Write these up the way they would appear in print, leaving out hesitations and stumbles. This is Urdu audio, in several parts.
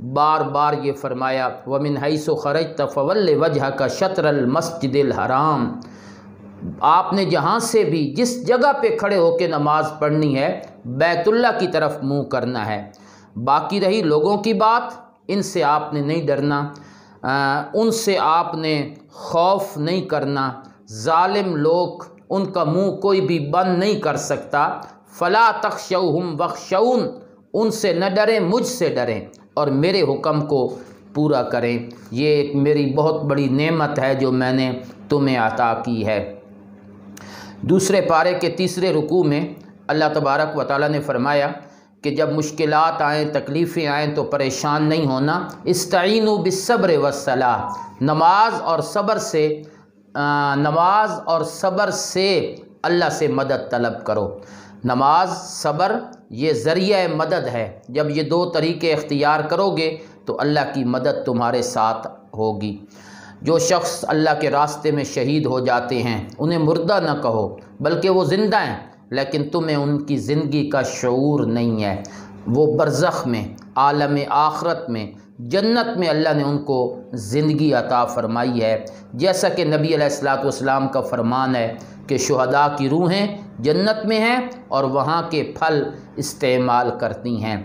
بار بار یہ فرمایا وَمِنْ حَيْثُ خَرَجْتَ فَوَلِّ وَجْهَكَ شَطْرَ الْمَسْجِدِ الْحَرَامِ، آپ نے جہاں سے بھی جس جگہ پہ کھڑے ہو کے نماز پڑھنی ہے بیت اللہ کی طرف منہ کرنا ہے۔ باقی رہی لوگوں کی بات، ان سے آپ نے نہیں ڈرنا، ان سے آپ نے خوف نہیں کرنا، ظالم لوگ ان کا منہ کوئی بھی بند نہیں کر سکتا۔ فَلَا تَخْشَوْهُمْ وَاخْشَوْنِ، ان سے نہ ڈریں، مجھ سے ڈریں اور میرے حکم کو پورا کریں۔ یہ ایک میری بہت بڑی نعمت ہے جو میں نے تمہیں عطا کی ہے۔ دوسرے پارے کے تیسرے رکوع میں اللہ تبارک و تعالیٰ نے فرمایا کہ جب مشکلات آئیں، تکلیفیں آئیں تو پریشان نہیں ہونا۔ استعینوا بالصبر والصلاۃ، نماز اور صبر سے اللہ سے مدد طلب کرو۔ نماز، صبر یہ ذریعہ مدد ہے۔ جب یہ دو طریقے اختیار کرو گے تو اللہ کی مدد تمہارے ساتھ ہوگی۔ جو شخص اللہ کے راستے میں شہید ہو جاتے ہیں انہیں مردہ نہ کہو بلکہ وہ زندہ ہیں، لیکن تمہیں ان کی زندگی کا شعور نہیں ہے۔ وہ برزخ میں، عالم آخرت میں، جنت میں اللہ نے ان کو زندگی عطا فرمائی ہے، جیسا کہ نبی علیہ الصلوۃ والسلام کا فرمان ہے کہ شہداء کی روحیں جنت میں ہیں اور وہاں کے پھل استعمال کرتی ہیں۔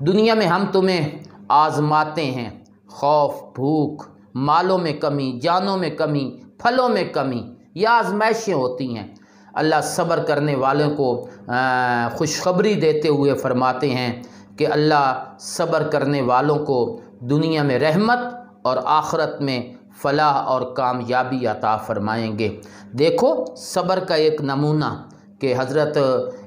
دنیا میں ہم تمہیں آزماتے ہیں، خوف، بھوک، مالوں میں کمی، جانوں میں کمی، پھلوں میں کمی، یہ آزمائشیں ہوتی ہیں۔ اللہ صبر کرنے والوں کو خوشخبری دیتے ہوئے فرماتے ہیں کہ اللہ صبر کرنے والوں کو دنیا میں رحمت اور آخرت میں فلاح اور کامیابی عطا فرمائیں گے۔ دیکھو صبر کا ایک نمونہ کہ حضرت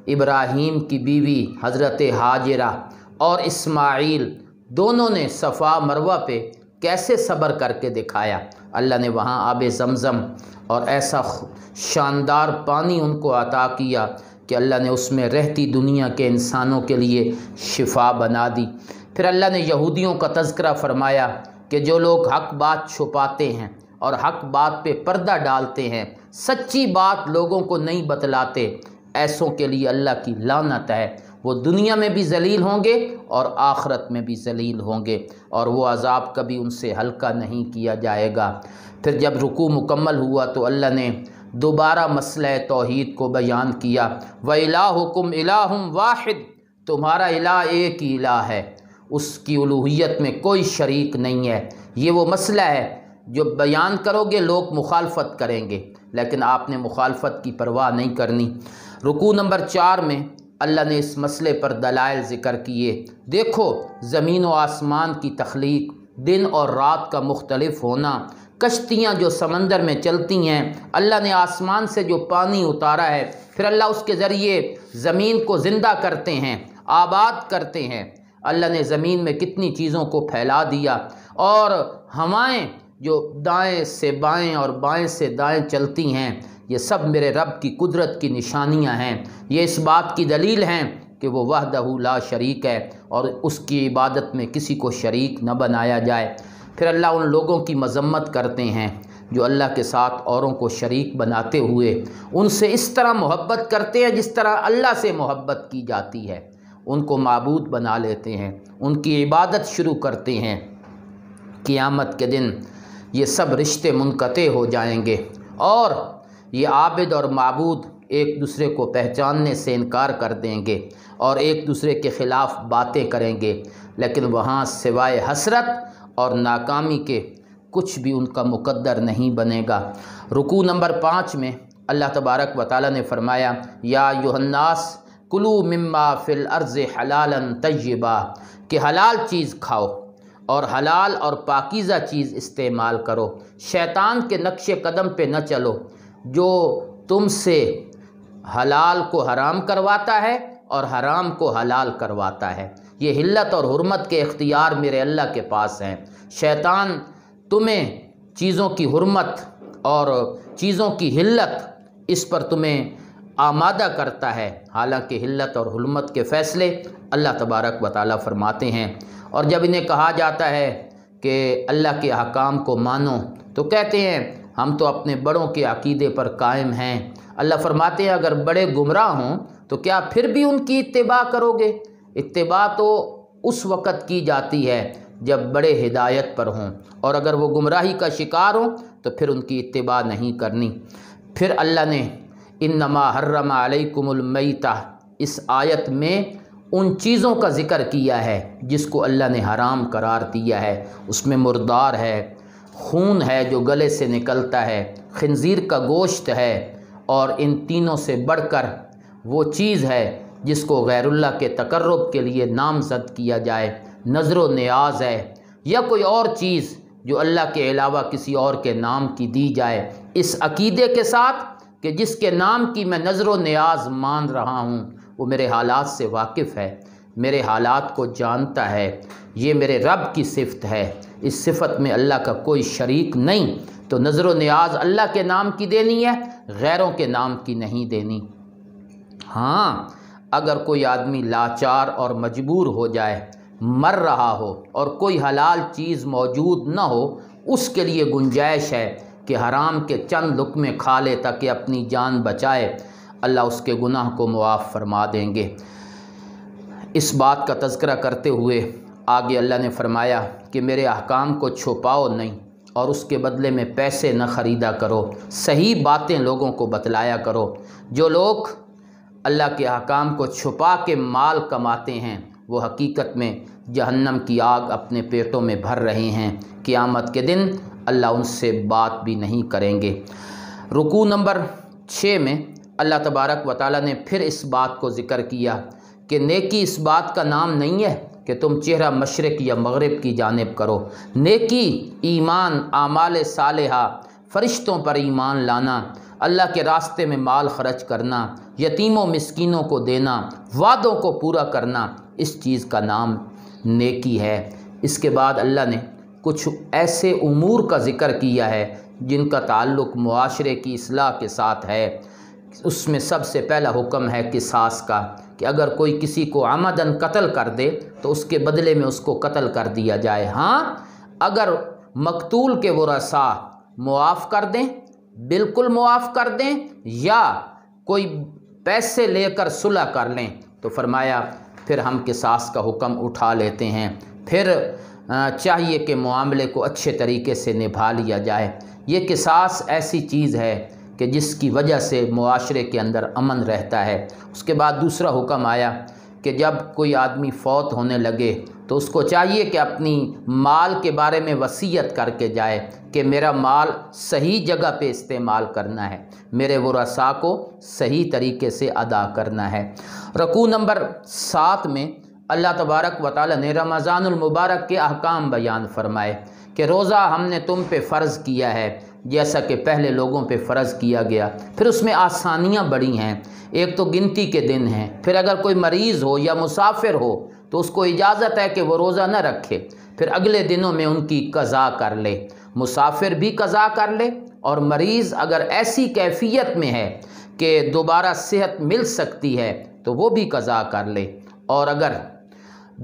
ابراہیم کی بیوی حضرت ہاجرہ اور اسماعیل دونوں نے صفا مروہ پہ کیسے صبر کر کے دکھایا۔ اللہ نے وہاں آب زمزم اور ایسا شاندار پانی ان کو عطا کیا کہ اللہ نے اس میں رہتی دنیا کے انسانوں کے لیے شفا بنا دی۔ پھر اللہ نے یہودیوں کا تذکرہ فرمایا کہ جو لوگ حق بات چھپاتے ہیں اور حق بات پہ پردہ ڈالتے ہیں، سچی بات لوگوں کو نہیں بتلاتے، ایسوں کے لیے اللہ کی لعنت ہے۔ وہ دنیا میں بھی ذلیل ہوں گے اور آخرت میں بھی ذلیل ہوں گے، اور وہ عذاب کبھی ان سے ہلکا نہیں کیا جائے گا۔ پھر جب رکوع مکمل ہوا تو اللہ نے دوبارہ مسئلہ توحید کو بیان کیا۔ وَإِلَٰهُكُمْ إِلَٰهٌ وَاحِدٌ، تمہارا الہ ایک ہی الہ ہے، اس کی الوہیت میں کوئی شریک نہیں ہے۔ یہ وہ مسئلہ ہے جو بیان کرو گے لوگ مخالفت کریں گے، لیکن آپ نے مخالفت کی پرواہ نہیں کرنی۔ رکوع نمبر 4 میں اللہ نے اس مسئلے پر دلائل ذکر کیے۔ دیکھو زمین و آسمان کی تخلیق، دن اور رات کا مختلف ہونا، کشتیاں جو سمندر میں چلتی ہیں، اللہ نے آسمان سے جو پانی اتارا ہے، پھر اللہ اس کے ذریعے زمین کو زندہ کرتے ہیں، آباد کرتے ہیں۔ اللہ نے زمین میں کتنی چیزوں کو پھیلا دیا، اور ہوائیں جو دائیں سے بائیں اور بائیں سے دائیں چلتی ہیں، یہ سب میرے رب کی قدرت کی نشانیاں ہیں۔ یہ اس بات کی دلیل ہیں کہ وہ وحدہ لا شریک ہے اور اس کی عبادت میں کسی کو شریک نہ بنایا جائے۔ پھر اللہ ان لوگوں کی مذمت کرتے ہیں جو اللہ کے ساتھ اوروں کو شریک بناتے ہوئے ان سے اس طرح محبت کرتے ہیں جس طرح اللہ سے محبت کی جاتی ہے، ان کو معبود بنا لیتے ہیں، ان کی عبادت شروع کرتے ہیں۔ قیامت کے دن یہ سب رشتے منقطع ہو جائیں گے اور یہ عابد اور معبود ایک دوسرے کو پہچاننے سے انکار کر دیں گے اور ایک دوسرے کے خلاف باتیں کریں گے، لیکن وہاں سوائے حسرت اور ناکامی کے کچھ بھی ان کا مقدر نہیں بنے گا۔ رکوع نمبر 5 میں اللہ تبارک و تعالیٰ نے فرمایا یا ایھا الناس کلوا مما فی الارض حلالا طیبا، کہ حلال چیز کھاؤ اور حلال اور پاکیزہ چیز استعمال کرو، شیطان کے نقش قدم پہ نہ چلو جو تم سے حلال کو حرام کرواتا ہے اور حرام کو حلال کرواتا ہے۔ یہ حلت اور حرمت کے اختیار میرے اللہ کے پاس ہیں۔ شیطان تمہیں چیزوں کی حرمت اور چیزوں کی حلت اس پر تمہیں آمادہ کرتا ہے، حالانکہ حلت اور حرمت کے فیصلے اللہ تبارک و تعالیٰ فرماتے ہیں۔ اور جب انہیں کہا جاتا ہے کہ اللہ کے احکام کو مانو تو کہتے ہیں ہم تو اپنے بڑوں کے عقیدے پر قائم ہیں۔ اللہ فرماتے ہیں اگر بڑے گمراہ ہوں تو کیا پھر بھی ان کی اتباع کرو گے؟ اتباع تو اس وقت کی جاتی ہے جب بڑے ہدایت پر ہوں، اور اگر وہ گمراہی کا شکار ہوں تو پھر ان کی اتباع نہیں کرنی۔ پھر اللہ نے انما حرم علیکم المیتہ، اس آیت میں ان چیزوں کا ذکر کیا ہے جس کو اللہ نے حرام قرار دیا ہے۔ اس میں مردار ہے، خون ہے جو گلے سے نکلتا ہے، خنزیر کا گوشت ہے، اور ان تینوں سے بڑھ کر وہ چیز ہے جس کو غیر اللہ کے تقرب کے لیے نامزد کیا جائے، نظر و نیاز ہے، یا کوئی اور چیز جو اللہ کے علاوہ کسی اور کے نام کی دی جائے، اس عقیدے کے ساتھ کہ جس کے نام کی میں نظر و نیاز مان رہا ہوں وہ میرے حالات سے واقف ہے، میرے حالات کو جانتا ہے، یہ میرے رب کی صفت ہے، اس صفت میں اللہ کا کوئی شریک نہیں، تو نظر و نیاز اللہ کے نام کی دینی ہے، غیروں کے نام کی نہیں دینی۔ ہاں، اگر کوئی آدمی لاچار اور مجبور ہو جائے، مر رہا ہو اور کوئی حلال چیز موجود نہ ہو، اس کے لیے گنجائش ہے کہ حرام کے چند لقمے کھا لے تاکہ اپنی جان بچائے، اللہ اس کے گناہ کو معاف فرما دیں گے۔ اس بات کا تذکرہ کرتے ہوئے آگے اللہ نے فرمایا کہ میرے احکام کو چھپاؤ نہیں اور اس کے بدلے میں پیسے نہ خریدا کرو، صحیح باتیں لوگوں کو بتلایا کرو۔ جو لوگ اللہ کے احکام کو چھپا کے مال کماتے ہیں وہ حقیقت میں جہنم کی آگ اپنے پیٹوں میں بھر رہے ہیں، قیامت کے دن اللہ ان سے بات بھی نہیں کریں گے۔ رکوع نمبر 6 میں اللہ تبارک و تعالیٰ نے پھر اس بات کو ذکر کیا کہ نیکی اس بات کا نام نہیں ہے کہ تم چہرہ مشرق یا مغرب کی جانب کرو۔ نیکی ایمان، اعمال صالحہ، فرشتوں پر ایمان لانا، اللہ کے راستے میں مال خرچ کرنا، یتیموں مسکینوں کو دینا، وعدوں کو پورا کرنا، اس چیز کا نام نیکی ہے۔ اس کے بعد اللہ نے کچھ ایسے امور کا ذکر کیا ہے جن کا تعلق معاشرے کی اصلاح کے ساتھ ہے۔ اس میں سب سے پہلا حکم ہے قصاص کا، کہ اگر کوئی کسی کو عمدن قتل کر دے تو اس کے بدلے میں اس کو قتل کر دیا جائے۔ ہاں، اگر مقتول کے ورثاء معاف کر دیں، بالکل معاف کر دیں، یا کوئی پیسے لے کر صلح کر لیں تو فرمایا پھر ہم قصاص کا حکم اٹھا لیتے ہیں۔ پھر چاہیے کہ معاملے کو اچھے طریقے سے نبھا لیا جائے۔ یہ قصاص ایسی چیز ہے کہ جس کی وجہ سے معاشرے کے اندر امن رہتا ہے۔ اس کے بعد دوسرا حکم آیا کہ جب کوئی آدمی فوت ہونے لگے تو اس کو چاہیے کہ اپنی مال کے بارے میں وصیت کر کے جائے کہ میرا مال صحیح جگہ پہ استعمال کرنا ہے، میرے ورثاء کو صحیح طریقے سے ادا کرنا ہے۔ رکوع نمبر 7 میں اللہ تبارک و تعالی نے رمضان المبارک کے احکام بیان فرمائے کہ روزہ ہم نے تم پہ فرض کیا ہے جیسا کہ پہلے لوگوں پہ فرض کیا گیا۔ پھر اس میں آسانیاں بڑی ہیں، ایک تو گنتی کے دن ہیں، پھر اگر کوئی مریض ہو یا مسافر ہو تو اس کو اجازت ہے کہ وہ روزہ نہ رکھے، پھر اگلے دنوں میں ان کی قضا کر لے، مسافر بھی قضا کر لے، اور مریض اگر ایسی کیفیت میں ہے کہ دوبارہ صحت مل سکتی ہے تو وہ بھی قضا کر لے، اور اگر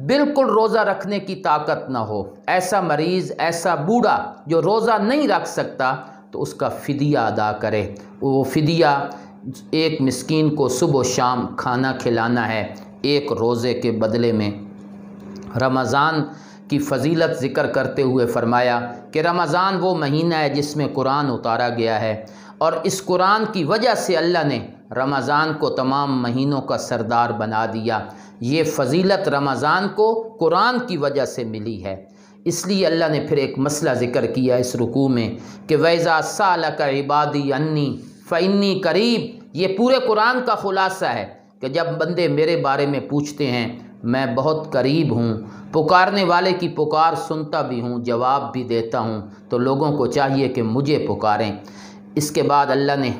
بالکل روزہ رکھنے کی طاقت نہ ہو، ایسا مریض، ایسا بوڑھا جو روزہ نہیں رکھ سکتا، تو اس کا فدیہ ادا کرے۔ وہ فدیہ ایک مسکین کو صبح و شام کھانا کھلانا ہے ایک روزے کے بدلے میں۔ رمضان کی فضیلت ذکر کرتے ہوئے فرمایا کہ رمضان وہ مہینہ ہے جس میں قرآن اتارا گیا ہے، اور اس قرآن کی وجہ سے اللہ نے رمضان کو تمام مہینوں کا سردار بنا دیا۔ یہ فضیلت رمضان کو قرآن کی وجہ سے ملی ہے۔ اس لیے اللہ نے پھر ایک مسئلہ ذکر کیا اس رکوع میں کہ وَإِذَا سَأَلَكَ عِبَادِي عَنِّي فَإِنِّي قَرِيبٌ۔ یہ پورے قرآن کا خلاصہ ہے کہ جب بندے میرے بارے میں پوچھتے ہیں میں بہت قریب ہوں، پکارنے والے کی پکار سنتا بھی ہوں، جواب بھی دیتا ہوں، تو لوگوں کو چاہیے کہ مجھے پکاریں۔ اس کے بعد اللہ نے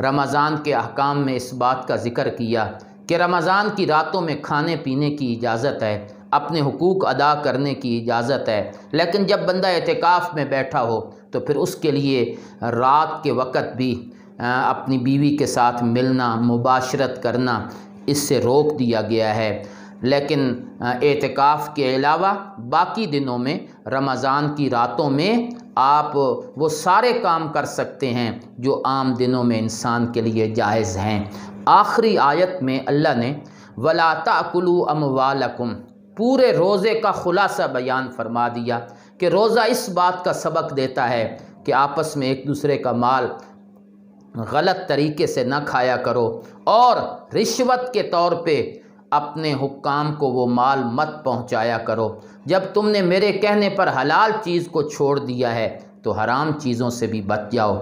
رمضان کے احکام میں اس بات کا ذکر کیا کہ رمضان کی راتوں میں کھانے پینے کی اجازت ہے، اپنے حقوق ادا کرنے کی اجازت ہے، لیکن جب بندہ اعتکاف میں بیٹھا ہو تو پھر اس کے لیے رات کے وقت بھی اپنی بیوی کے ساتھ ملنا، مباشرت کرنا، اس سے روک دیا گیا ہے۔ لیکن اعتکاف کے علاوہ باقی دنوں میں، رمضان کی راتوں میں آپ وہ سارے کام کر سکتے ہیں جو عام دنوں میں انسان کے لیے جائز ہیں۔ آخری آیت میں اللہ نے وَلَا تَأْكُلُوا أَمْوَالَكُمْ، پورے روزے کا خلاصہ بیان فرما دیا کہ روزہ اس بات کا سبق دیتا ہے کہ آپس میں ایک دوسرے کا مال غلط طریقے سے نہ کھایا کرو، اور رشوت کے طور پہ اپنے حکام کو وہ مال مت پہنچایا کرو۔ جب تم نے میرے کہنے پر حلال چیز کو چھوڑ دیا ہے تو حرام چیزوں سے بھی بچ جاؤ۔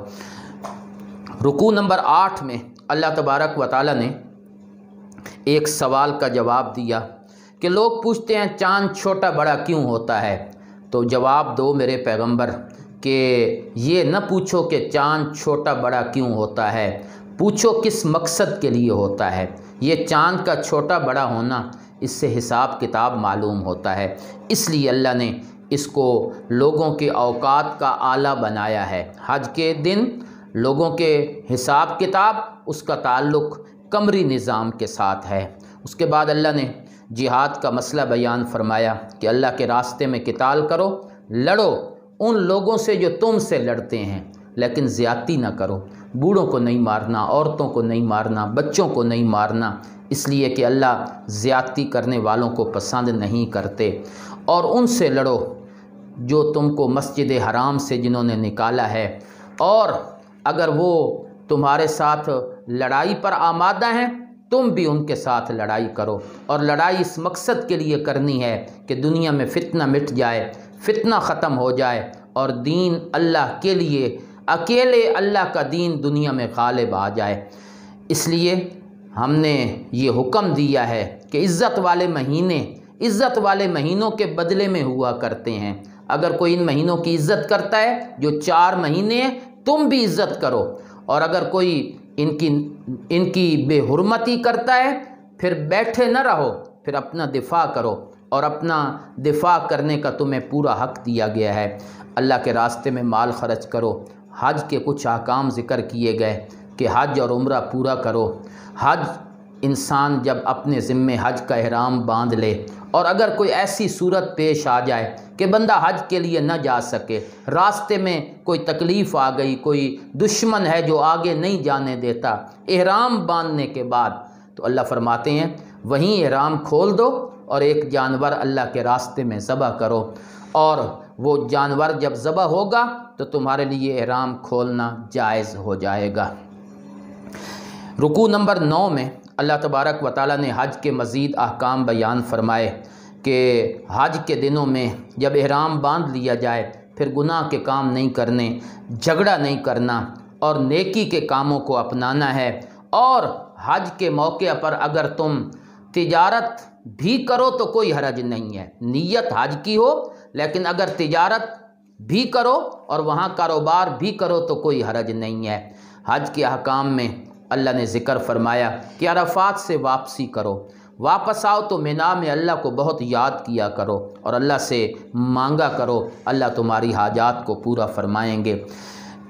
رکوع نمبر 8 میں اللہ تبارک و تعالیٰ نے ایک سوال کا جواب دیا کہ لوگ پوچھتے ہیں چاند چھوٹا بڑا کیوں ہوتا ہے، تو جواب دو میرے پیغمبر کہ یہ نہ پوچھو کہ چاند چھوٹا بڑا کیوں ہوتا ہے، پوچھو کس مقصد کے لیے ہوتا ہے۔ یہ چاند کا چھوٹا بڑا ہونا اس سے حساب کتاب معلوم ہوتا ہے، اس لیے اللہ نے اس کو لوگوں کے اوقات کا آلہ بنایا ہے۔ حج کے دن لوگوں کے حساب کتاب اس کا تعلق قمری نظام کے ساتھ ہے۔ اس کے بعد اللہ نے جہاد کا مسئلہ بیان فرمایا کہ اللہ کے راستے میں قتال کرو، لڑو ان لوگوں سے جو تم سے لڑتے ہیں، لیکن زیادتی نہ کرو، بوڑھوں کو نہیں مارنا، عورتوں کو نہیں مارنا، بچوں کو نہیں مارنا، اس لیے کہ اللہ زیادتی کرنے والوں کو پسند نہیں کرتے، اور ان سے لڑو جو تم کو مسجد حرام سے جنہوں نے نکالا ہے، اور اگر وہ تمہارے ساتھ لڑائی پر آمادہ ہیں تم بھی ان کے ساتھ لڑائی کرو، اور لڑائی اس مقصد کے لیے کرنی ہے کہ دنیا میں فتنہ مٹ جائے، فتنہ ختم ہو جائے، اور دین اللہ کے لیے اکیلے اللہ کا دین دنیا میں غالب آ جائے۔ اس لیے ہم نے یہ حکم دیا ہے کہ عزت والے مہینوں کے بدلے میں ہوا کرتے ہیں۔ اگر کوئی ان مہینوں کی عزت کرتا ہے جو 4 مہینے ہیں، تم بھی عزت کرو، اور اگر کوئی ان کی بے حرمتی کرتا ہے پھر بیٹھے نہ رہو، پھر اپنا دفاع کرو، اور اپنا دفاع کرنے کا تمہیں پورا حق دیا گیا ہے۔ اللہ کے راستے میں مال خرچ کرو۔ حج کے کچھ احکام ذکر کیے گئے کہ حج اور عمرہ پورا کرو۔ حج انسان جب اپنے ذمے حج کا احرام باندھ لے، اور اگر کوئی ایسی صورت پیش آ جائے کہ بندہ حج کے لیے نہ جا سکے، راستے میں کوئی تکلیف آ گئی، کوئی دشمن ہے جو آگے نہیں جانے دیتا، احرام باندھنے کے بعد تو اللہ فرماتے ہیں وہیں احرام کھول دو اور ایک جانور اللہ کے راستے میں ذبح کرو، اور وہ جانور جب ذبح ہوگا تو تمہارے لیے احرام کھولنا جائز ہو جائے گا۔ رکوع نمبر 9 میں اللہ تبارک و تعالیٰ نے حج کے مزید احکام بیان فرمائے کہ حج کے دنوں میں جب احرام باندھ لیا جائے پھر گناہ کے کام نہیں کرنے، جھگڑا نہیں کرنا، اور نیکی کے کاموں کو اپنانا ہے، اور حج کے موقع پر اگر تم تجارت بھی کرو تو کوئی حرج نہیں ہے، نیت حج کی ہو لیکن اگر تجارت بھی کرو اور وہاں کاروبار بھی کرو تو کوئی حرج نہیں ہے۔ حج کے احکام میں اللہ نے ذکر فرمایا کہ عرفات سے واپسی کرو، واپس آؤ تو مینا میں اللہ کو بہت یاد کیا کرو اور اللہ سے مانگا کرو، اللہ تمہاری حاجات کو پورا فرمائیں گے۔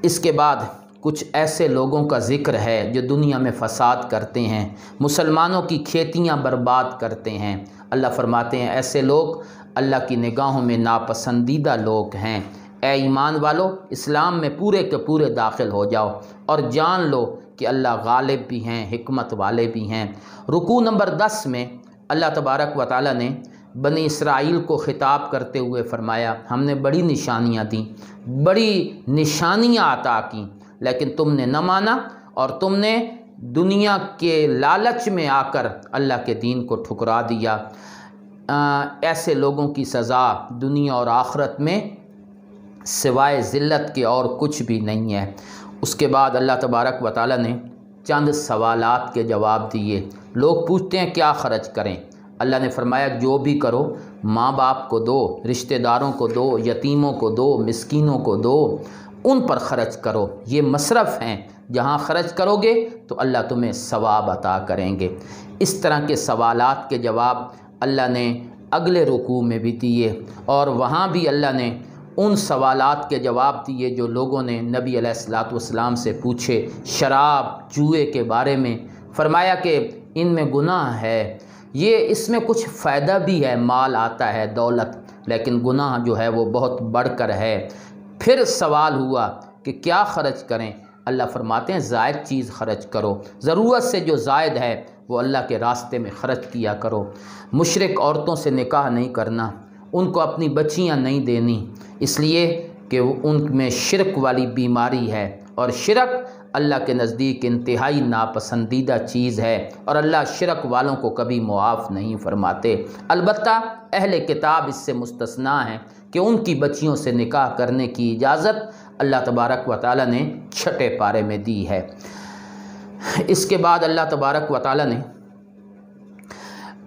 اس کے بعد کچھ ایسے لوگوں کا ذکر ہے جو دنیا میں فساد کرتے ہیں، مسلمانوں کی کھیتیاں برباد کرتے ہیں۔ اللہ فرماتے ہیں ایسے لوگ اللہ کی نگاہوں میں ناپسندیدہ لوگ ہیں۔ اے ایمان والو، اسلام میں پورے کے پورے داخل ہو جاؤ اور جان لو کہ اللہ غالب بھی ہیں، حکمت والے بھی ہیں۔ رکوع نمبر 10 میں اللہ تبارک و تعالیٰ نے بنی اسرائیل کو خطاب کرتے ہوئے فرمایا ہم نے بڑی نشانیاں دیں، بڑی نشانیاں عطا کیں، لیکن تم نے نہ مانا اور تم نے دنیا کے لالچ میں آ کر اللہ کے دین کو ٹھکرا دیا۔ ایسے لوگوں کی سزا دنیا اور آخرت میں سوائے ذلت کے اور کچھ بھی نہیں ہے۔ اس کے بعد اللہ تبارک و تعالیٰ نے چند سوالات کے جواب دیے۔ لوگ پوچھتے ہیں کیا خرچ کریں؟ اللہ نے فرمایا جو بھی کرو ماں باپ کو دو، رشتہ داروں کو دو، یتیموں کو دو، مسکینوں کو دو، ان پر خرچ کرو، یہ مصرف ہیں، جہاں خرچ کرو گے تو اللہ تمہیں ثواب عطا کریں گے۔ اس طرح کے سوالات کے جواب اللہ نے اگلے رکوع میں بھی دیے، اور وہاں بھی اللہ نے ان سوالات کے جواب دیے جو لوگوں نے نبی علیہ الصلاۃ والسلام سے پوچھے شراب، جوئے کے بارے میں۔ فرمایا کہ ان میں گناہ ہے، یہ اس میں کچھ فائدہ بھی ہے، مال آتا ہے، دولت، لیکن گناہ جو ہے وہ بہت بڑھ کر ہے۔ پھر سوال ہوا کہ کیا خرچ کریں؟ اللہ فرماتے ہیں زائد چیز خرچ کرو، ضرورت سے جو زائد ہے وہ اللہ کے راستے میں خرچ کیا کرو۔ مشرک عورتوں سے نکاح نہیں کرنا، ان کو اپنی بچیاں نہیں دینی، اس لیے کہ ان میں شرک والی بیماری ہے، اور شرک اللہ کے نزدیک انتہائی ناپسندیدہ چیز ہے، اور اللہ شرک والوں کو کبھی معاف نہیں فرماتے۔ البتہ اہل کتاب اس سے مستثنیٰ ہیں کہ ان کی بچیوں سے نکاح کرنے کی اجازت اللہ تبارک و تعالیٰ نے 6 پارے میں دی ہے۔ اس کے بعد اللہ تبارک و تعالیٰ نے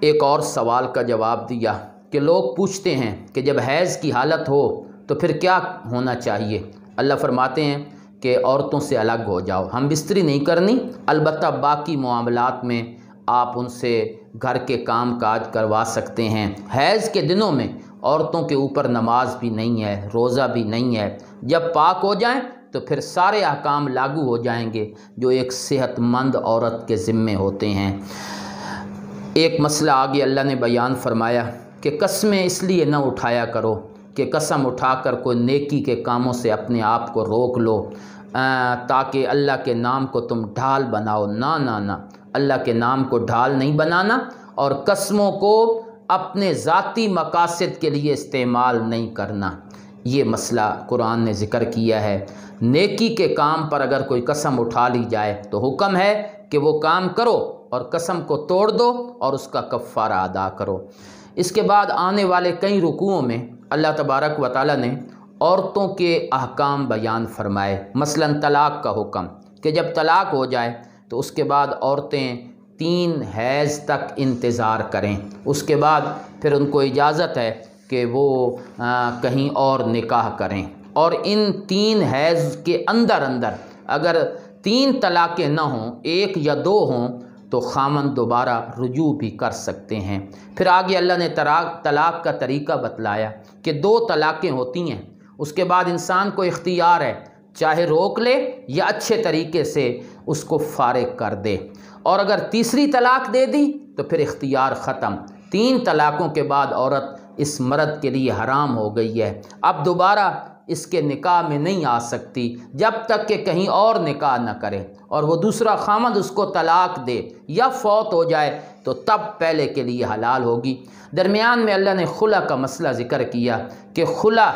ایک اور سوال کا جواب دیا کہ لوگ پوچھتے ہیں کہ جب حیض کی حالت ہو تو پھر کیا ہونا چاہیے؟ اللہ فرماتے ہیں کہ عورتوں سے الگ ہو جاؤ، ہم بستری نہیں کرنی، البتہ باقی معاملات میں آپ ان سے گھر کے کام کاج کروا سکتے ہیں۔ حیض کے دنوں میں عورتوں کے اوپر نماز بھی نہیں ہے، روزہ بھی نہیں ہے۔ جب پاک ہو جائیں تو پھر سارے احکام لاگو ہو جائیں گے جو ایک صحت مند عورت کے ذمے ہوتے ہیں۔ ایک مسئلہ آگے اللہ نے بیان فرمایا کہ قسمیں اس لیے نہ اٹھایا کرو کہ قسم اٹھا کر کوئی نیکی کے کاموں سے اپنے آپ کو روک لو تاکہ اللہ کے نام کو تم ڈھال بناؤ۔ نہ، اللہ کے نام کو ڈھال نہیں بنانا، اور قسموں کو اپنے ذاتی مقاصد کے لیے استعمال نہیں کرنا۔ یہ مسئلہ قرآن نے ذکر کیا ہے۔ نیکی کے کام پر اگر کوئی قسم اٹھا لی جائے تو حکم ہے کہ وہ کام کرو اور قسم کو توڑ دو اور اس کا کفارہ ادا کرو۔ اس کے بعد آنے والے کئی رکوعوں میں اللہ تبارک و تعالیٰ نے عورتوں کے احکام بیان فرمائے، مثلا طلاق کا حکم کہ جب طلاق ہو جائے تو اس کے بعد عورتیں 3 حیض تک انتظار کریں، اس کے بعد پھر ان کو اجازت ہے کہ وہ کہیں اور نکاح کریں، اور ان 3 حیض کے اندر اگر 3 طلاقیں نہ ہوں، 1 یا 2 ہوں تو خامن دوبارہ رجوع بھی کر سکتے ہیں۔ پھر آگے اللہ نے طلاق کا طریقہ بتلایا کہ 2 طلاقیں ہوتی ہیں، اس کے بعد انسان کو اختیار ہے چاہے روک لے یا اچھے طریقے سے اس کو فارغ کر دے، اور اگر تیسری طلاق دے دی تو پھر اختیار ختم۔ 3 طلاقوں کے بعد عورت اس مرد کے لیے حرام ہو گئی ہے، اب دوبارہ اس کے نکاح میں نہیں آ سکتی جب تک کہ کہیں اور نکاح نہ کرے، اور وہ دوسرا خامد اس کو طلاق دے یا فوت ہو جائے تو تب پہلے کے لیے حلال ہوگی۔ درمیان میں اللہ نے خلا کا مسئلہ ذکر کیا کہ خلا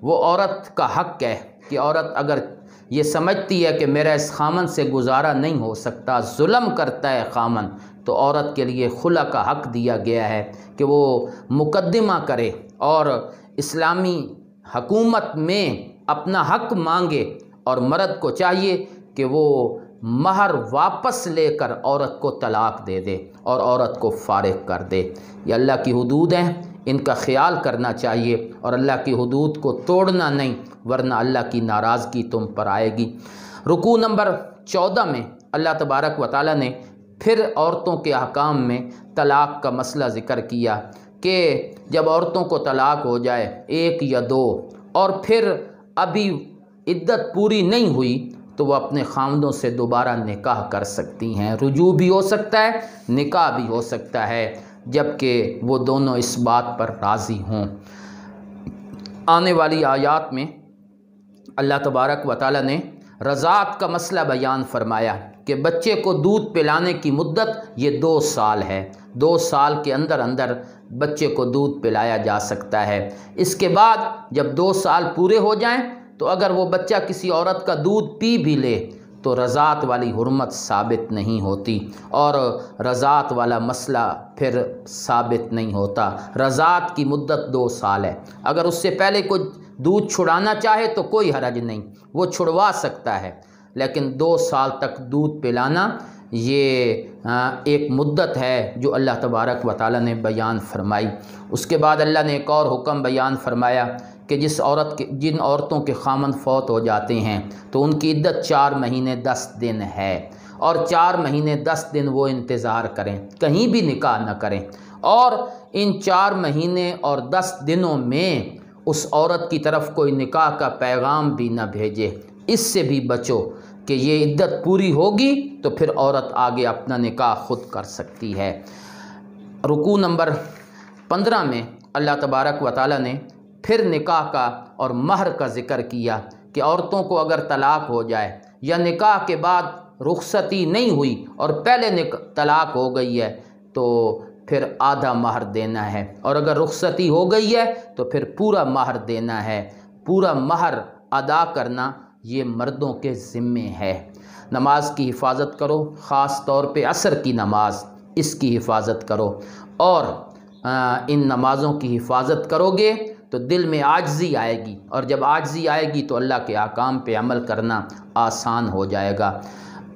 وہ عورت کا حق ہے کہ عورت اگر یہ سمجھتی ہے کہ میرا اس خامن سے گزارا نہیں ہو سکتا، ظلم کرتا ہے خامن، تو عورت کے لیے خلا کا حق دیا گیا ہے کہ وہ مقدمہ کرے اور اسلامی حکومت میں اپنا حق مانگے، اور مرد کو چاہیے کہ وہ مہر واپس لے کر عورت کو طلاق دے دے اور عورت کو فارغ کر دے۔ یہ اللہ کی حدود ہیں، ان کا خیال کرنا چاہیے، اور اللہ کی حدود کو توڑنا نہیں، ورنہ اللہ کی ناراضگی تم پر آئے گی۔ رکوع نمبر 14 میں اللہ تبارک و تعالیٰ نے پھر عورتوں کے احکام میں طلاق کا مسئلہ ذکر کیا کہ جب عورتوں کو طلاق ہو جائے 1 یا 2 اور پھر ابھی عدت پوری نہیں ہوئی تو وہ اپنے خامدوں سے دوبارہ نکاح کر سکتی ہیں، رجوع بھی ہو سکتا ہے، نکاح بھی ہو سکتا ہے، جبکہ وہ دونوں اس بات پر راضی ہوں۔ آنے والی آیات میں اللہ تبارک و تعالیٰ نے رضاعت کا مسئلہ بیان فرمایا کہ بچے کو دودھ پلانے کی مدت یہ 2 سال ہے، 2 سال کے اندر بچے کو دودھ پلایا جا سکتا ہے۔ اس کے بعد جب 2 سال پورے ہو جائیں تو اگر وہ بچہ کسی عورت کا دودھ پی بھی لے تو رضاعت والی حرمت ثابت نہیں ہوتی، اور رضاعت والا مسئلہ پھر ثابت نہیں ہوتا۔ رضاعت کی مدت 2 سال ہے، اگر اس سے پہلے کوئی دودھ چھڑانا چاہے تو کوئی حرج نہیں، وہ چھڑوا سکتا ہے، لیکن 2 سال تک دودھ پلانا یہ ایک مدت ہے جو اللہ تبارک و تعالیٰ نے بیان فرمائی۔ اس کے بعد اللہ نے ایک اور حکم بیان فرمایا کہ جن عورتوں کے خامند فوت ہو جاتے ہیں تو ان کی عدت 4 مہینے 10 دن ہے، اور 4 مہینے 10 دن وہ انتظار کریں، کہیں بھی نکاح نہ کریں، اور ان 4 مہینے اور 10 دنوں میں اس عورت کی طرف کوئی نکاح کا پیغام بھی نہ بھیجے۔ اس سے بھی بچو کہ یہ عدت پوری ہوگی تو پھر عورت آگے اپنا نکاح خود کر سکتی ہے۔ رکوع نمبر 15 میں اللہ تبارک و تعالیٰ نے پھر نکاح کا اور مہر کا ذکر کیا کہ عورتوں کو اگر طلاق ہو جائے یا نکاح کے بعد رخصتی نہیں ہوئی اور پہلے طلاق ہو گئی ہے تو پھر آدھا مہر دینا ہے، اور اگر رخصتی ہو گئی ہے تو پھر پورا مہر دینا ہے۔ پورا مہر ادا کرنا یہ مردوں کے ذمے ہے۔ نماز کی حفاظت کرو، خاص طور پہ عصر کی نماز، اس کی حفاظت کرو، اور ان نمازوں کی حفاظت کرو گے تو دل میں عاجزی آئے گی، اور جب عاجزی آئے گی تو اللہ کے احکام پہ عمل کرنا آسان ہو جائے گا۔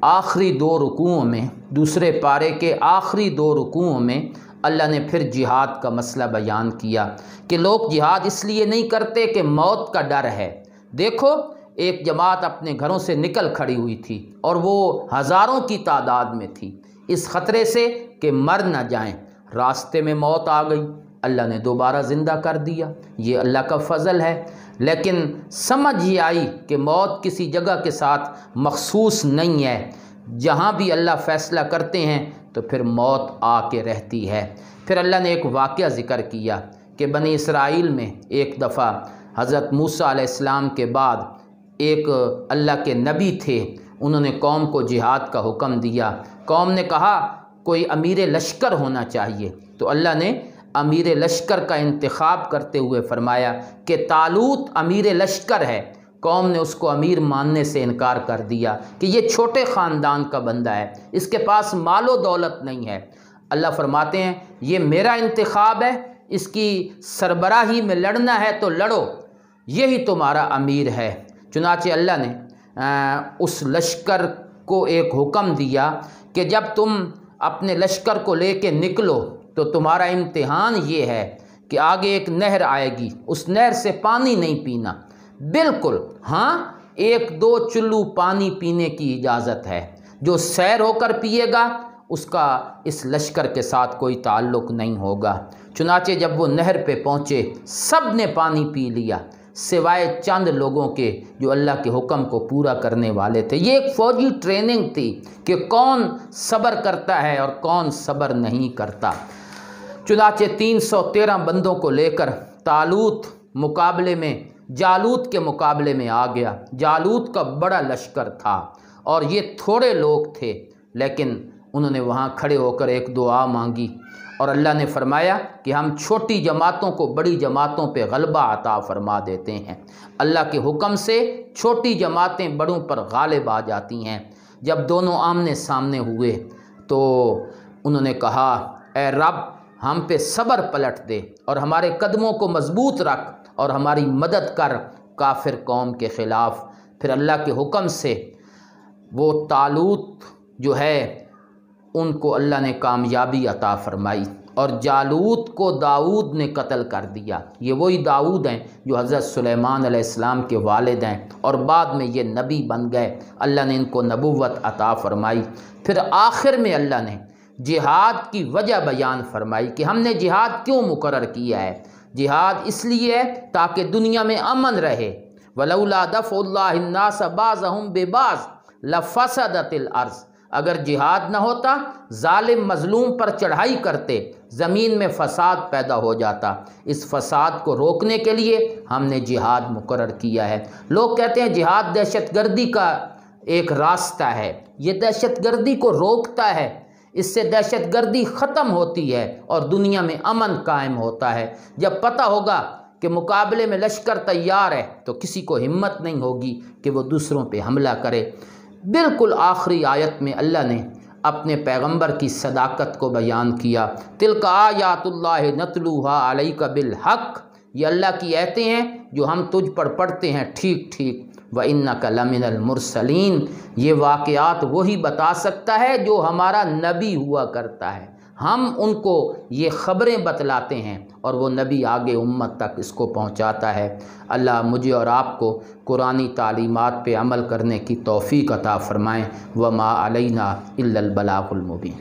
آخری 2 رکوعوں میں، دوسرے پارے کے آخری 2 رکوعوں میں اللہ نے پھر جہاد کا مسئلہ بیان کیا کہ لوگ جہاد اس لیے نہیں کرتے کہ موت کا ڈر ہے۔ دیکھو، ایک جماعت اپنے گھروں سے نکل کھڑی ہوئی تھی اور وہ ہزاروں کی تعداد میں تھی، اس خطرے سے کہ مر نہ جائیں۔ راستے میں موت آ گئی، اللہ نے دوبارہ زندہ کر دیا، یہ اللہ کا فضل ہے۔ لیکن سمجھ یہ آئی کہ موت کسی جگہ کے ساتھ مخصوص نہیں ہے، جہاں بھی اللہ فیصلہ کرتے ہیں تو پھر موت آ کے رہتی ہے۔ پھر اللہ نے ایک واقعہ ذکر کیا کہ بنی اسرائیل میں ایک دفعہ حضرت موسیٰ علیہ السلام کے بعد ایک اللہ کے نبی تھے، انہوں نے قوم کو جہاد کا حکم دیا۔ قوم نے کہا کوئی امیر لشکر ہونا چاہیے، تو اللہ نے امیر لشکر کا انتخاب کرتے ہوئے فرمایا کہ طالوت امیر لشکر ہے۔ قوم نے اس کو امیر ماننے سے انکار کر دیا کہ یہ چھوٹے خاندان کا بندہ ہے، اس کے پاس مال و دولت نہیں ہے۔ اللہ فرماتے ہیں یہ میرا انتخاب ہے، اس کی سربراہی میں لڑنا ہے تو لڑو، یہی تمہارا امیر ہے۔ چنانچہ اللہ نے اس لشکر کو ایک حکم دیا کہ جب تم اپنے لشکر کو لے کے نکلو تو تمہارا امتحان یہ ہے کہ آگے ایک نہر آئے گی، اس نہر سے پانی نہیں پینا، بالکل، ہاں 1-2 چلو پانی پینے کی اجازت ہے، جو سیر ہو کر پیے گا اس کا اس لشکر کے ساتھ کوئی تعلق نہیں ہوگا۔ چنانچہ جب وہ نہر پہ پہنچے سب نے پانی پی لیا سوائے چند لوگوں کے جو اللہ کے حکم کو پورا کرنے والے تھے۔ یہ ایک فوجی ٹریننگ تھی کہ کون صبر کرتا ہے اور کون صبر نہیں کرتا۔ چنانچہ 313 بندوں کو لے کر طالوت مقابلے میں جالوت کے مقابلے میں آ گیا۔ جالوت کا بڑا لشکر تھا اور یہ تھوڑے لوگ تھے، لیکن انہوں نے وہاں کھڑے ہو کر ایک دعا مانگی اور اللہ نے فرمایا کہ ہم چھوٹی جماعتوں کو بڑی جماعتوں پہ غلبہ عطا فرما دیتے ہیں۔ اللہ کے حکم سے چھوٹی جماعتیں بڑوں پر غالب آ جاتی ہیں۔ جب دونوں آمنے سامنے ہوئے تو انہوں نے کہا اے رب ہم پہ صبر پلٹ دے اور ہمارے قدموں کو مضبوط رکھ اور ہماری مدد کر کافر قوم کے خلاف۔ پھر اللہ کے حکم سے وہ طالوت جو ہے ان کو اللہ نے کامیابی عطا فرمائی اور جالوت کو داؤد نے قتل کر دیا۔ یہ وہی داؤد ہیں جو حضرت سلیمان علیہ السلام کے والد ہیں اور بعد میں یہ نبی بن گئے، اللہ نے ان کو نبوت عطا فرمائی۔ پھر آخر میں اللہ نے جہاد کی وجہ بیان فرمائی کہ ہم نے جہاد کیوں مقرر کیا ہے۔ جہاد اس لیے ہے تاکہ دنیا میں امن رہے۔ وَلَوْلَا دَفْعُ اللَّهِ النَّاسَ بَعْضَهُمْ بِبَعْضٍ لَفَسَدَتِ الْأَرْضُ، اگر جہاد نہ ہوتا ظالم مظلوم پر چڑھائی کرتے، زمین میں فساد پیدا ہو جاتا۔ اس فساد کو روکنے کے لیے ہم نے جہاد مقرر کیا ہے۔ لوگ کہتے ہیں جہاد دہشت گردی کا ایک راستہ ہے، یہ دہشت گردی کو روکتا ہے، اس سے دہشت گردی ختم ہوتی ہے اور دنیا میں امن قائم ہوتا ہے۔ جب پتہ ہوگا کہ مقابلے میں لشکر تیار ہے تو کسی کو ہمت نہیں ہوگی کہ وہ دوسروں پہ حملہ کرے۔ بالکل آخری آیت میں اللہ نے اپنے پیغمبر کی صداقت کو بیان کیا۔ تلک آیات اللہ نتلوہا علیک بالحق، یہ اللہ کی آیتیں ہیں جو ہم تجھ پر پڑھتے ہیں ٹھیک ٹھیک۔ وَإِنَّكَ لَمِنَ الْمُرْسَلِينَ، یہ واقعات وہی بتا سکتا ہے جو ہمارا نبی ہوا کرتا ہے، ہم ان کو یہ خبریں بتلاتے ہیں اور وہ نبی آگے امت تک اس کو پہنچاتا ہے۔ اللہ مجھے اور آپ کو قرآنی تعلیمات پہ عمل کرنے کی توفیق عطا فرمائیں۔ وما علینا الا البلاغ المبین۔